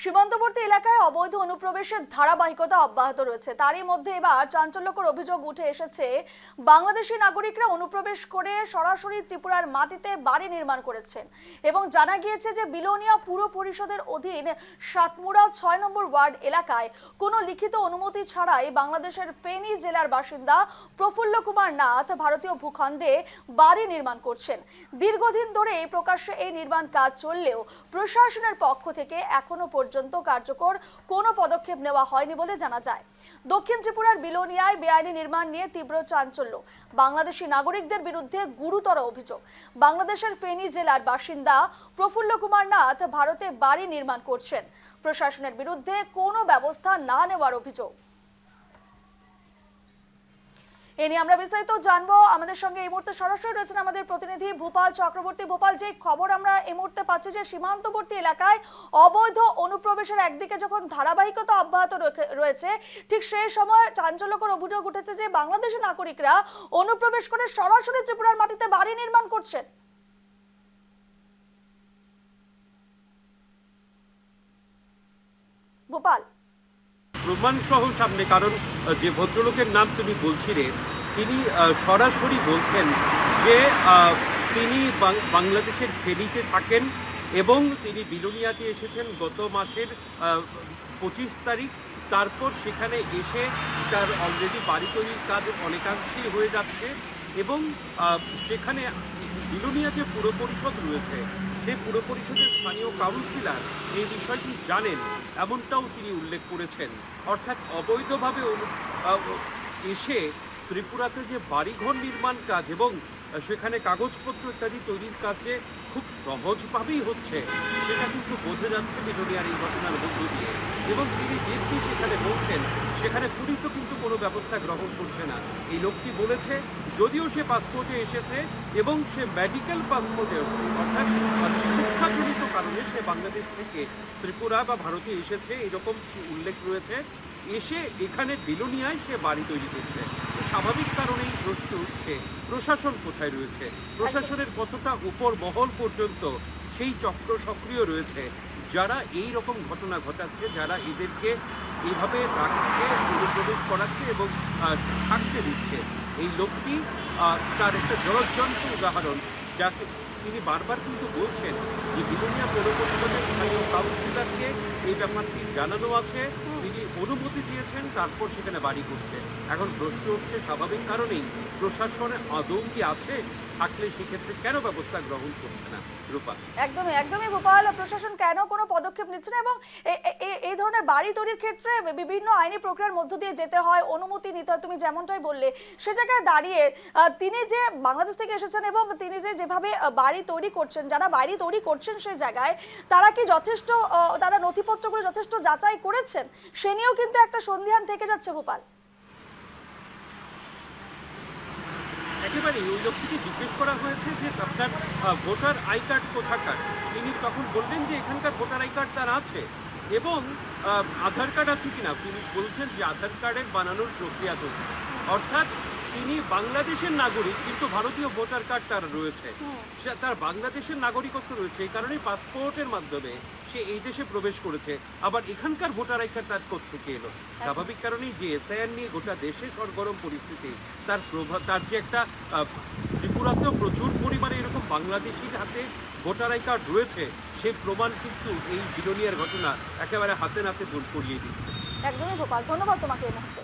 সীমান্তবর্তী এলাকায় অবৈধ অনুপ্রবেশের ধারাবাহিকতা অব্যাহত রয়েছে। তারই মধ্যে এবার চাঞ্চল্যকর অভিযোগ উঠে এসেছে, বাংলাদেশি নাগরিকরা অনুপ্রবেশ করে সরাসরি ত্রিপুরার মাটিতে বাড়ি নির্মাণ করেছেন এবং জানা গিয়েছে যে বিলোনিয়া পুর পরিষদের অধীন সাতমুড়া ৬ নম্বর ওয়ার্ড এলাকায় কোনো লিখিত অনুমতি ছাড়াই বাংলাদেশের ফেনী জেলার বাসিন্দা প্রফুল্ল কুমার নাথ ভারতীয় ভূখণ্ডে বাড়ি নির্মাণ করছেন। দীর্ঘদিন ধরে প্রকাশ্যে এই নির্মাণ কাজ চললেও প্রশাসনের পক্ষ থেকে এখনো পর্যন্ত কার্যকর কোনো পদক্ষেপ নেওয়া হয়নি বলে জানা যায়। দক্ষিণ ত্রিপুরার বিলোনিয়ায় বেআইনি নির্মাণ নিয়ে তীব্র চাঞ্চল্য। বাংলাদেশি নাগরিকদের বিরুদ্ধে গুরুতর অভিযোগ। বাংলাদেশের ফেনী জেলার বাসিন্দা প্রফুল্ল কুমার নাথ ভারতে বাড়ি নির্মাণ করছেন, প্রশাসনের বিরুদ্ধে কোনো ব্যবস্থা না নেওয়ার অভিযোগ। এ নিয়ে আমরা বিস্তারিত জানবো। আমাদের সঙ্গে এই মুহূর্তে সরাসরি রয়েছেন আমাদের প্রতিনিধি ভূপাল চক্রবর্তী। ভূপাল, যে খবর আমরা এই মুহূর্তে পাচ্ছি যে সীমান্তবর্তী এলাকায় অবৈধ অনুপ্রবেশের একদিকে যখন ধারাবাহিকতা অব্যাহত রয়েছে, ঠিক সেই সময় চাঞ্চল্যকর অভিযোগ উঠেছে যে বাংলাদেশি নাগরিকরা অনুপ্রবেশ করে সরাসরি ত্রিপুরার মাটিতে বাড়ি নির্মাণ করছেন। ভূপাল, প্রমাণ সহ সামনে, কারণ যে ভদ্রলোকের নাম তুমি বলছিলে তিনি সরাসরি বলছেন যে তিনি বাংলাদেশের ফেনীতে থাকেন এবং তিনি বিলোনিয়াতে এসেছেন গত মাসের 25 তারিখ। তারপর সেখানে এসে তার অলরেডি বাড়ি তৈরির কাজ অনেকাংশেই হয়ে যাচ্ছে এবং সেখানে বিলোনিয়া যে পুর পরিষদ রয়েছে সেই পুর পরিষদের স্থানীয় কাউন্সিলর এই বিষয়টি জানেন এমনটাও তিনি উল্লেখ করেছেন। অর্থাৎ অবৈধভাবে এসে ত্রিপুরাতে যে বাড়িঘর নির্মাণ কাজ এবং সেখানে কাগজপত্র ইত্যাদি তৈরির কাজে খুব সহজভাবেই হচ্ছে সেটা কিন্তু বোঝা যাচ্ছে বিলোনিয়ার এই ঘটনার মধ্য দিয়ে। এবং তিনি যেটি সেখানে বলছেন সেখানে পুলিশও কিন্তু কোনো ব্যবস্থা গ্রহণ করছে না। এই লোকটি বলেছে যদিও সে পাসপোর্টে এসেছে এবং সে মেডিকেল পাসপোর্টে, অর্থাৎ চিকিৎসাজনিত কারণে সে বাংলাদেশ থেকে ত্রিপুরা বা ভারতে এসেছে এরকম উল্লেখ রয়েছে, এসে এখানে বিলোনিয়ায় সে বাড়ি তৈরি করছে। স্বাভাবিক কারণেই প্রশ্ন উঠছে প্রশাসন কোথায় রয়েছে, প্রশাসনের কতটা উপর মহল পর্যন্ত সেই চক্র সক্রিয় রয়েছে যারা এই রকম ঘটনা ঘটাচ্ছে, যারা এদেরকে এইভাবে রাখছে, অনুপ্রবেশ করাচ্ছে এবং থাকতে দিচ্ছে। এই লোকটি তার একটা জ্বলজ্জন্ত উদাহরণ, যাকে তিনি বারবার কিন্তু বলছেন যে বিলোনিয়া পৌর পরিষদের স্থানীয় কাউন্সিলরকে এই ব্যাপারটি জানানো আছে, তিনি অনুমতি দিয়েছেন, তারপর সেখানে বাড়ি করছে। এখন প্রশ্ন উঠছে স্বাভাবিক কারণেই প্রশাসনে আদৌ কি আছে, থাকলে সেক্ষেত্রে কেন ব্যবস্থা গ্রহণ করছে না? রূপা, একদমই ভোপাল, প্রশাসন কেন কোনো পদক্ষেপ নিচ্ছে না এবং এই ধরনের বাড়ি তৈরির ক্ষেত্রে বিভিন্ন আইনি প্রক্রিয়ার মধ্য দিয়ে যেতে হয়, অনুমতি নিতে হয়, তুমি যেমনটাই বললে। সে জায়গায় দাঁড়িয়ে তিনি যে বাংলাদেশ থেকে এসেছেন এবং তিনি যেভাবে বাড়ি তৈরি করছেন, যারা বাড়ি তৈরি করছেন সেই জায়গায় তারা কি যথেষ্ট, তারা নথিপত্রগুলো যথেষ্ট যাচাই করেছেন, সে নিয়েও কিন্তু একটা সন্দিহান থেকে যাচ্ছে ভোপাল। একেবারে ওই লোকটিকে জিজ্ঞেস করা হয়েছে যে আপনার ভোটার আই কার্ড কোথাকার, তিনি তখন বললেন যে এখানকার ভোটার আই কার্ড তার আছে এবং আধার কার্ড আছে কিনা, তিনি বলছেন যে আধার কার্ডের বানানোর প্রক্রিয়া চলছে। অর্থাৎ তিনি বাংলাদেশের নাগরিক কিন্তু ভারতীয় ভোটার কার্ড তার রয়েছে, তার বাংলাদেশের নাগরিকত্ব রয়েছে, এই কারণেই পাসপোর্টের মাধ্যমে সে এই দেশে প্রবেশ করেছে। আবার এখানকার ভোটার আই কার্ড তার কোত্থেকে এলো? স্বাভাবিক কারণেই যে এসআইআর নিয়ে গোটা দেশে সরগরম পরিস্থিতি, তার প্রভাব, তার যে একটা ত্রিপুরাতেও প্রচুর পরিমাণে এরকম বাংলাদেশির হাতে ভোটার আই কার্ড রয়েছে, সেই প্রমাণ কিন্তু এই বিলোনিয়ার ঘটনা একেবারে হাতে নাতে করিয়ে দিচ্ছে। একদমই ভোপাল, ধন্যবাদ তোমাকে এই মুহূর্তে।